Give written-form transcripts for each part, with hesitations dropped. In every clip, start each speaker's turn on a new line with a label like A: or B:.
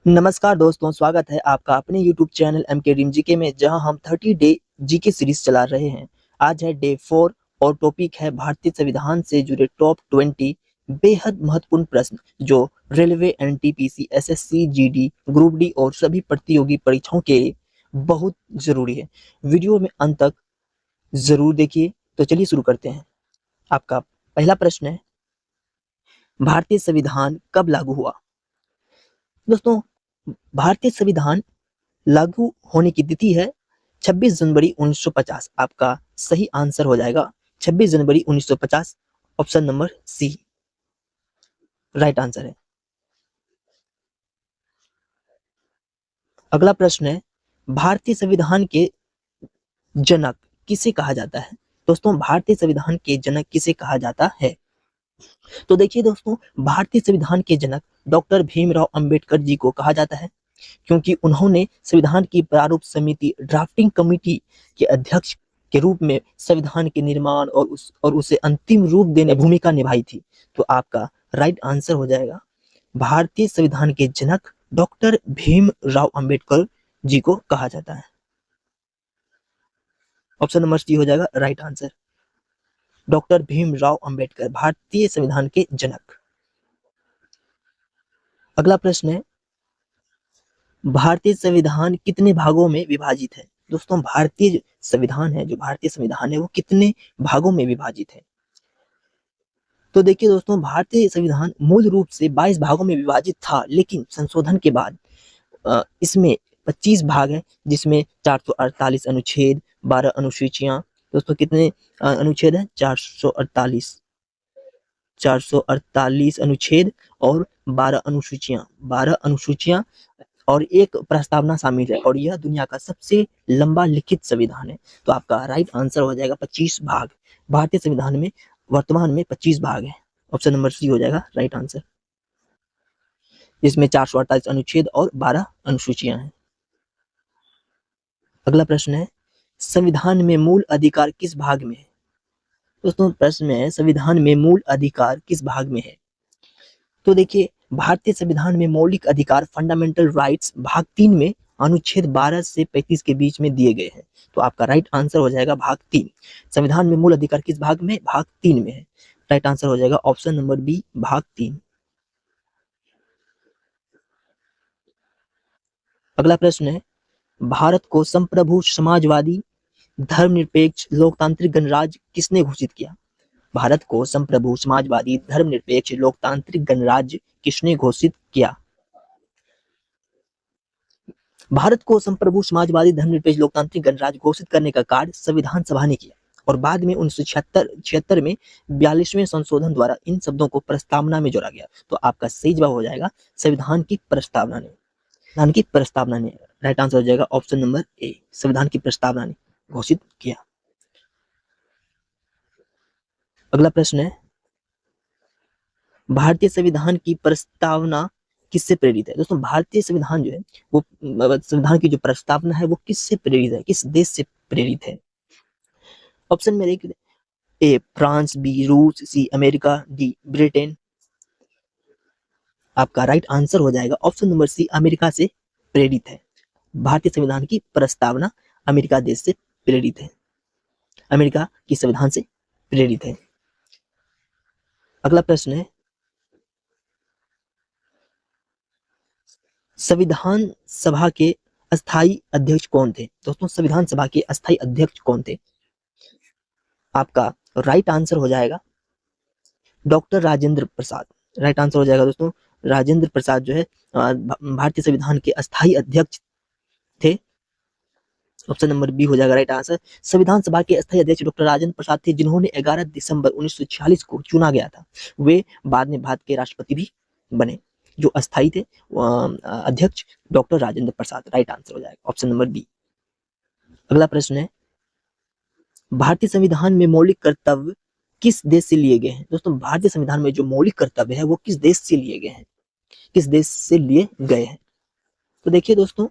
A: नमस्कार दोस्तों, स्वागत है आपका अपने YouTube channel MK dream GK में, जहां हम 30 डे जीके सीरीज चला रहे हैं। आज है डे 4 और टॉपिक है भारतीय संविधान से जुड़े टॉप 20 बेहद महत्वपूर्ण प्रश्न जो railway, NTPC, SSC, GD, group D और सभी प्रतियोगी परीक्षाओं के लिए बहुत जरूरी है। वीडियो में अंत तक जरूर देखिए। तो चलिए शुरू करते हैं। आपका पहला प्रश्न है, भारतीय संविधान कब लागू हुआ? दोस्तों, भारतीय संविधान लागू होने की तिथि है 26 जनवरी 1950। आपका सही आंसर हो जाएगा 26 जनवरी 1950। Option number C right answer है। अगला प्रश्न है, भारतीय संविधान के जनक किसे कहा जाता है? दोस्तों, भारतीय संविधान के जनक किसे कहा जाता है? तो देखिए दोस्तों, भारतीय संविधान के जनक डॉक्टर भीमराव अंबेडकर जी को कहा जाता है, क्योंकि उन्होंने संविधान की प्रारूप समिति ड्राफ्टिंग कमेटी के अध्यक्ष के रूप में संविधान के निर्माण और उसे अंतिम रूप देने भूमिका निभाई थी। तो आपका राइट आंसर हो जाएगा, भारतीय संविधान के जनक डॉक्टर भीमराव अंबेडकर जी को कहा जाता है। ऑप्शन नंबर सी हो जाएगा right answer. Doctor Bhimrao Ambedkar भारतीय संविधान के जनक। अगला प्रश्न है, भारतीय संविधान कितने भागों में विभाजित है? दोस्तों, भारतीय संविधान है वो कितने भागों में विभाजित है? तो देखिए दोस्तों, भारतीय संविधान मूल रूप से 22 भागों में विभाजित था, लेकिन संशोधन के बाद इसमें 25 भाग हैं, जिसमें 448 अनुच्छेद, 12 अनुसूचियां। दोस्तों, कितने अनुच्छेद हैं? 448 अनुच्छेद और 12 अनुसूचियां और एक प्रस्तावना शामिल है, और यह दुनिया का सबसे लंबा लिखित संविधान है। तो आपका राइट आंसर हो जाएगा 25 भाग। भारतीय संविधान में वर्तमान में 25 भाग है। ऑप्शन नंबर सी हो जाएगा राइट आंसर, जिसमें 448 अनुच्छेद और 12 अनुसूचियां हैं। अगला प्रश्न है, संविधान में मूल अधिकार किस भाग में है? दोस्तों, प्रश्न में है संविधान में मूल अधिकार किस भाग में है? तो देखिए, भारतीय संविधान में मौलिक अधिकार फंडामेंटल राइट्स भाग 3 में अनुच्छेद 12 से 35 के बीच में दिए गए हैं। तो आपका राइट आंसर हो जाएगा भाग 3। संविधान में मूल अधिकार किस भाग में? भाग 3 में है। राइट आंसर हो जाएगा ऑप्शन नंबर बी, भाग 3। अगला प्रश्न है, भारत को संप्रभु समाजवादी धर्मनिरपेक्ष लोकतांत्रिक गणराज्य किसने घोषित किया? भारत को संप्रभु समाजवादी धर्मनिरपेक्ष लोकतांत्रिक गणराज्य किसने घोषित किया? भारत को संप्रभु समाजवादी धर्मनिरपेक्ष लोकतांत्रिक गणराज्य घोषित करने का कार्य संविधान सभा ने किया, और बाद में 1976 में 42वें संशोधन द्वारा इन शब्दों को प्रस्तावना में जोड़ा गया। तो आपका सही जवाब हो जाएगा संविधान की प्रस्तावना ने। राइट आंसर हो जाएगा ऑप्शन नंबर ए, संविधान की प्रस्तावना ने घोषित किया। अगला प्रश्न है, भारतीय संविधान की प्रस्तावना किससे प्रेरित है? दोस्तों, भारतीय संविधान जो है वो संविधान की जो प्रस्तावना है वो किससे प्रेरित है, किस देश से प्रेरित है? ऑप्शन में देखिए, ए फ्रांस, बी रूस, सी अमेरिका, डी ब्रिटेन। आपका राइट आंसर हो जाएगा ऑप्शन नंबर सी, अमेरिका से प्रेरित है। भारतीय संविधान की प्रस्तावना अमेरिका देश से प्रेरित है, अमेरिका की संविधान से प्रेरित है। अगला प्रश्न है, संविधान सभा के अस्थायी अध्यक्ष कौन थे? दोस्तों, संविधान सभा के अस्थायी अध्यक्ष कौन थे? आपका राइट आंसर हो जाएगा डॉक्टर राजेंद्र प्रसाद। राइट आंसर हो जाएगा दोस्तों, राजेंद्र प्रसाद जो है भारतीय संविधान के अस्थायी अध्यक्ष थे। ऑप्शन नंबर बी हो जाएगा राइट आंसर। संविधान सभा के अस्थायी अध्यक्ष डॉक्टर राजेंद्र प्रसाद थे, जिन्होंने 11 दिसंबर 1946 को चुना गया था। वे बाद में भारत के राष्ट्रपति भी बने। जो अस्थायी थे अध्यक्ष डॉक्टर राजेंद्र प्रसाद। राइट आंसर हो जाएगा ऑप्शन नंबर बी। अगला प्रश्न है, भारतीय संविधान में मौलिक कर्तव्य किस देश से लिए गए हैं? दोस्तों, भारतीय संविधान में जो मौलिक कर्तव्य है वो किस देश से लिए गए हैं? किस देश से लिए गए हैं? तो देखिए दोस्तों,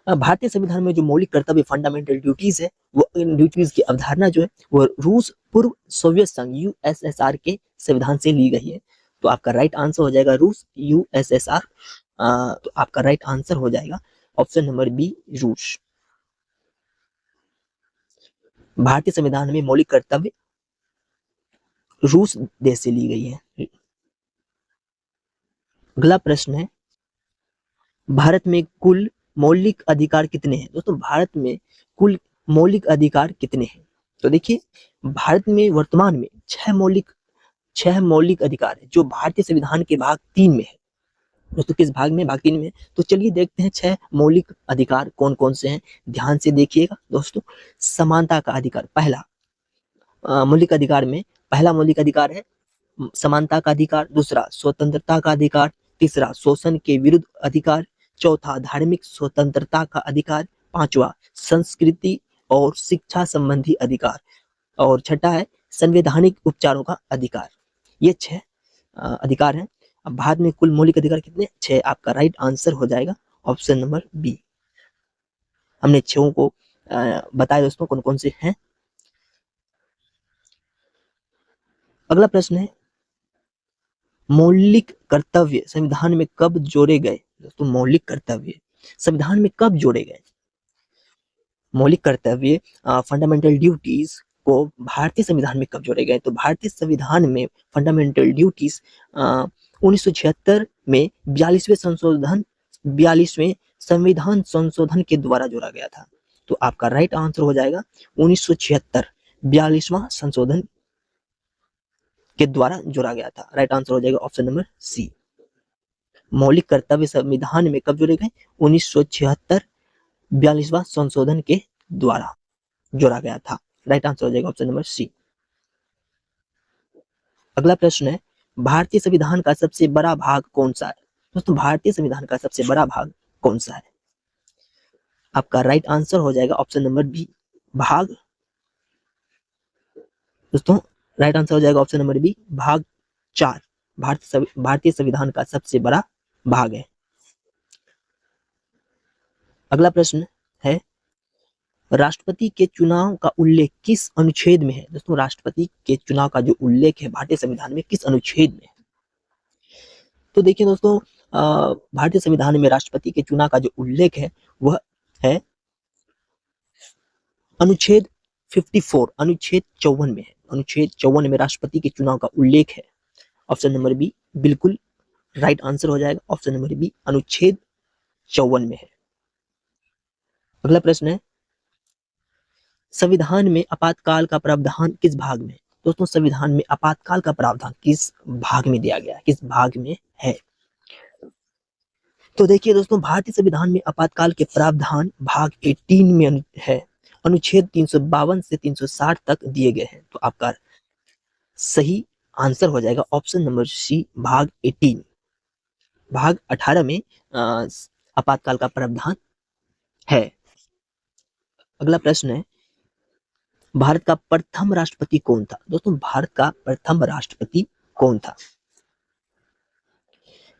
A: भारतीय संविधान में जो मौलिक कर्तव्य फंडामेंटल ड्यूटीज है, वो इन ड्यूटीज की अवधारणा जो है वो रूस पूर्व सोवियत संघ यूएसएसआर के संविधान से ली गई है। तो आपका राइट आंसर हो जाएगा रूस, USSR। तो आपका राइट आंसर हो जाएगा ऑप्शन नंबर बी, रूस। भारतीय संविधान में मौलिक कर्तव्य रूस देश से ली गई है। अगला प्रश्न है, भारत में कुल मौलिक अधिकार कितने हैं? दोस्तों भारत में कुल मौलिक अधिकार कितने हैं? तो देखिए, भारत में वर्तमान में छह मौलिक अधिकार है जो भारतीय संविधान के भाग 3 में है। दोस्तों किस भाग में? भाग 3 में। तो चलिए देखते हैं छह मौलिक अधिकार कौन कौन से हैं। ध्यान से देखिएगा दोस्तों। समानता का अधिकार, पहला मौलिक अधिकार में पहला मौलिक अधिकार है समानता का अधिकार। दूसरा स्वतंत्रता का अधिकार। तीसरा शोषण के विरुद्ध अधिकार। चौथा धार्मिक स्वतंत्रता का अधिकार। पांचवा संस्कृति और शिक्षा संबंधी अधिकार। और छठा है संवैधानिक उपचारों का अधिकार। ये छह अधिकार हैं। अब भारत में कुल मौलिक अधिकार कितने? 6। आपका राइट आंसर हो जाएगा ऑप्शन नंबर बी। हमने छहों को बताया दोस्तों कौन कौन से हैं। अगला प्रश्न है, मौलिक कर्तव्य संविधान में कब जोड़े गए? दोस्तों मौलिक कर्तव्य संविधान में कब जोड़े गए? मौलिक कर्तव्य फंडामेंटल ड्यूटीज को भारतीय संविधान में कब जोड़े गए? तो भारतीय संविधान में फंडामेंटल ड्यूटीज 1976 में 42वें संविधान संशोधन के द्वारा जोड़ा गया था। तो आपका राइट आंसर हो जाएगा 1976 42वां संशोधन के द्वारा जोड़ा गया था। राइट आंसर हो जाएगा ऑप्शन नंबर सी। मौलिक कर्तव्य संविधान में कब जोड़े गए? 1976 42वां संशोधन के द्वारा जोड़ा गया था। राइट आंसर हो जाएगा ऑप्शन नंबर सी। अगला प्रश्न है, भारतीय संविधान का सबसे बड़ा भाग कौन सा है? दोस्तों भारतीय संविधान का सबसे बड़ा भाग कौन सा है? आपका राइट आंसर हो जाएगा ऑप्शन नंबर बी, भाग। दोस्तों राइट आंसर हो जाएगा ऑप्शन नंबर बी, भाग 4 भारतीय संविधान का सबसे बड़ा भाग है। अगला प्रश्न है, राष्ट्रपति के चुनाव का उल्लेख किस अनुच्छेद में है? दोस्तों राष्ट्रपति के चुनाव का जो उल्लेख है भारतीय संविधान में किस अनुच्छेद में है? तो देखिए दोस्तों भारतीय संविधान में राष्ट्रपति के चुनाव का जो उल्लेख है वह है अनुच्छेद 54, अनुच्छेद 54 में है। अनुच्छेद 54 में राष्ट्रपति के चुनाव का उल्लेख है। ऑप्शन नंबर बी बिल्कुल राइट आंसर हो जाएगा। ऑप्शन नंबर बी अनुच्छेद 54 में है। अगला प्रश्न है, संविधान में आपातकाल का प्रावधान किस भाग में? दोस्तों संविधान में आपातकाल का प्रावधान किस भाग में दिया गया है? किस भाग में है? तो देखिए दोस्तों भारतीय संविधान में आपातकाल के प्रावधान भाग 18 में है। अनुच्छेद 352 से 360 तक दिए गए हैं। तो आपका सही आंसर हो जाएगा ऑप्शन नंबर सी, भाग 18। भाग 18 में आपातकाल का प्रावधान है। अगला प्रश्न है, भारत का प्रथम राष्ट्रपति कौन था? दोस्तों भारत का प्रथम राष्ट्रपति कौन था?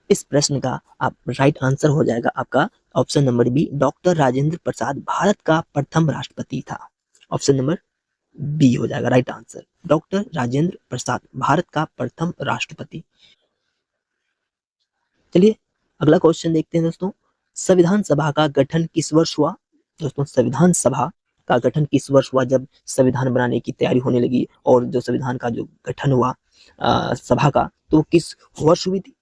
A: इस प्रश्न का आप राइट आंसर हो जाएगा आपका option number B, doctor Rajendra Prasad Bharat का प्रथम राष्ट्रपति था। ऑप्शन नंबर बी हो जाएगा right answer, doctor Rajendra Prasad Bharat का प्रथम राष्ट्रपति। चलिए अगला क्वेश्चन देखते हैं दोस्तों, संविधान सभा का गठन किस वर्ष हुआ? दोस्तों संविधान सभा का गठन किस वर्ष हुआ? जब संविधान बनाने की तैयारी होने लगी और जो संविधान का जो गठन हुआ सभा का, तो किस वर्ष हुई थी?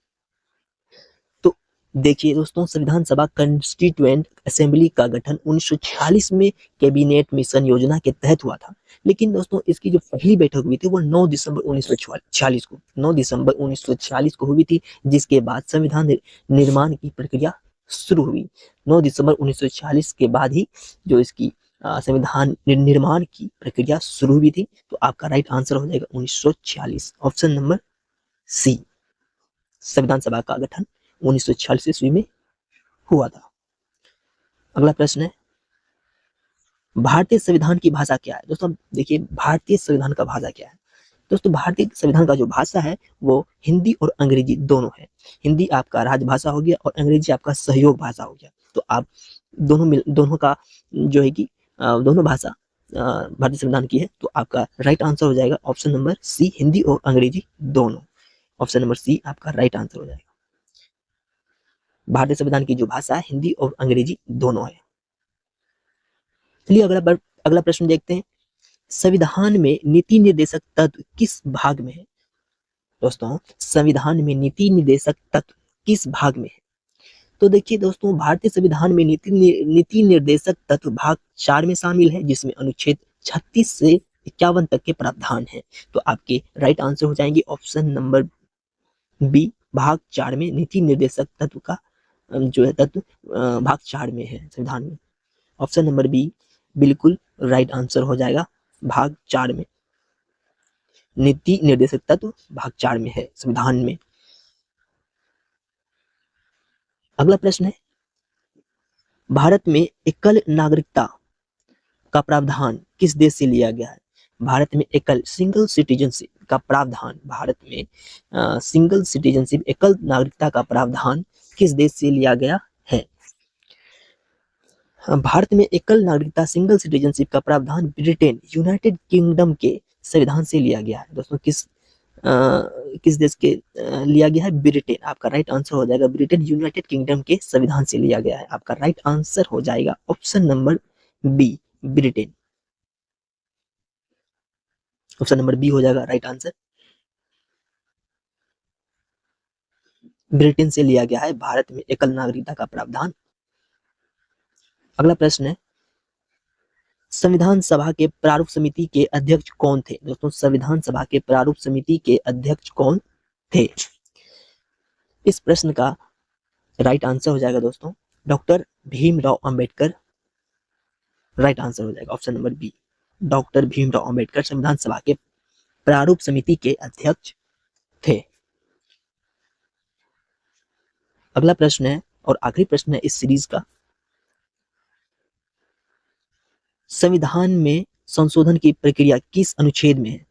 A: तो देखिए दोस्तों संविधान सभा कॉन्स्टिट्यूएंट असेंबली का गठन 1946 में कैबिनेट मिशन योजना के तहत हुआ था। लेकिन दोस्तों इसकी जो पहली बैठक हुई थी वो 9 दिसंबर 1946 को 9 दिसंबर 1946 को हुई थी, जिसके बाद संविधान निर्माण की प्रक्रिया शुरू हुई। 9 दिसंबर 1946 के बाद ही जो इसकी संविधान निर्माण की प्रक्रिया शुरू हुई थी। तो आपका राइट आंसर हो जाएगा 1946, ऑप्शन नंबर सी। संविधान सभा का गठन 1946 ईस्वी में हुआ था। अगला प्रश्न है, भारतीय संविधान की भाषा क्या है? दोस्तों देखिए भारतीय संविधान का भाषा क्या है? दोस्तों भारतीय संविधान का जो भाषा है वो हिंदी और अंग्रेजी दोनों है। हिंदी आपका राजभाषा हो गया और अंग्रेजी आपका सहयोग भाषा हो गया। तो आप दोनों का जो है कि दोनों भाषा भारतीय संविधान की है। तो आपका राइट आंसर हो जाएगा ऑप्शन नंबर सी, हिंदी और अंग्रेजी दोनों। ऑप्शन नंबर सी आपका राइट आंसर हो जाएगा। भारतीय संविधान की जो भाषा है हिंदी और अंग्रेजी दोनों है। चलिए अगला प्रश्न देखते हैं। संविधान में नीति निर्देशक तत्व किस भाग में है? दोस्तों संविधान में नीति निर्देशक तत्व किस भाग में है? तो देखिए दोस्तों, भारतीय संविधान में नीति निर्देशक तत्व भाग 4 में शामिल है, जिसमें अनुच्छेद 36 से 51 तक के प्रावधान हैं। तो आपके राइट आंसर हो जाएंगे ऑप्शन नंबर बी, भाग 4 में नीति निर्देशक तत्व का जो है तत्व भाग 4 में है संविधान में। ऑप्शन नंबर बी बिल्कुल राइट आंसर हो जाएगा। भाग 4 में नीति निर्देशक तत्व भाग 4 में है संविधान में। अगला प्रश्न है, भारत में एकल नागरिकता का प्रावधान किस देश से लिया गया है? भारत में एकल सिंगल सिटीजनशिप का प्रावधान, भारत में सिंगल सिटीजनशिप एकल नागरिकता का प्रावधान किस देश से लिया गया है? भारत में एकल नागरिकता सिंगल सिटीजनशिप का प्रावधान ब्रिटेन यूनाइटेड किंगडम के संविधान से लिया गया है। दोस्तों किस देश के लिया गया है? ब्रिटेन। आपका राइट आंसर हो जाएगा ब्रिटेन यूनाइटेड किंगडम के संविधान से लिया गया है। आपका राइट आंसर हो जाएगा option number B, Britain. Option number B हो जाएगा राइट आंसर। ब्रिटेन से लिया गया है भारत में एकल नागरिकता का प्रावधान। अगला प्रश्न है, संविधान सभा के प्रारूप समिति के अध्यक्ष कौन थे? दोस्तों संविधान सभा के प्रारूप समिति के अध्यक्ष कौन थे? इस प्रश्न का राइट आंसर हो जाएगा दोस्तों doctor Bhimrao Ambedkar. Right answer हो जाएगा option number B, doctor Bhimrao Ambedkar संविधान सभा के प्रारूप समिति के अध्यक्ष थे। अगला प्रश्न है और आखिरी प्रश्न है इस सीरीज का, संविधान में संशोधन की प्रक्रिया किस अनुच्छेद में है?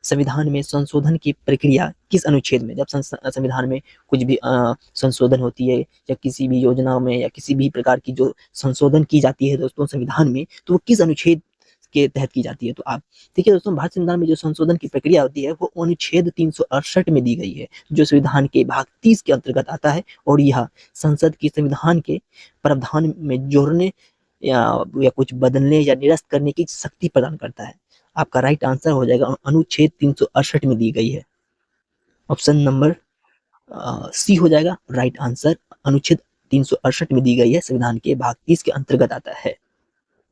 A: संविधान में संशोधन की प्रक्रिया किस अनुच्छेद में? जब संविधान में कुछ भी संशोधन होती है या किसी भी योजना में या किसी भी प्रकार की जो संशोधन की जाती है दोस्तों संविधान में, तो वो किस अनुच्छेद के तहत की जाती है? तो आप देखिए दोस्तों, भारत संविधान में जो संशोधन की प्रक्रिया होती है वो अनुच्छेद 368 में दी गई है, जो संविधान के भाग 30 के अंतर्गत आता है, और यह संसद की संविधान के प्रावधान में जोड़ने या कुछ बदलने या निरस्त करने की शक्ति प्रदान करता है। आपका राइट आंसर हो जाएगा अनुच्छेद 368 में दी गई है। ऑप्शन नंबर सी हो जाएगा राइट आंसर। अनुच्छेद 368 में दी गई है, संविधान के भाग 30 के अंतर्गत आता है,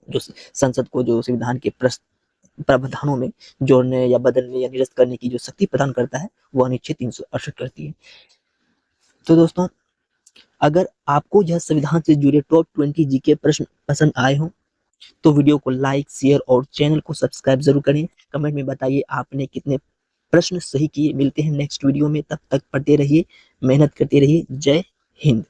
A: जो संसद को जो संविधान के प्रावधानों में जोड़ने या बदलने या निरस्त करने की जो शक्ति प्रदान करता है वो अनुच्छेद 368 करती है। तो दोस्तों, अगर आपको यह संविधान से जुड़े टॉप 20 जीके प्रश्न पसंद आए हों तो वीडियो को लाइक, शेयर और चैनल को सब्सक्राइब जरूर करें। कमेंट में बताइए आपने कितने प्रश्न सही किए। मिलते हैं नेक्स्ट वीडियो में, तब तक पढ़ते रहिए, मेहनत करते रहिए। जय हिंद।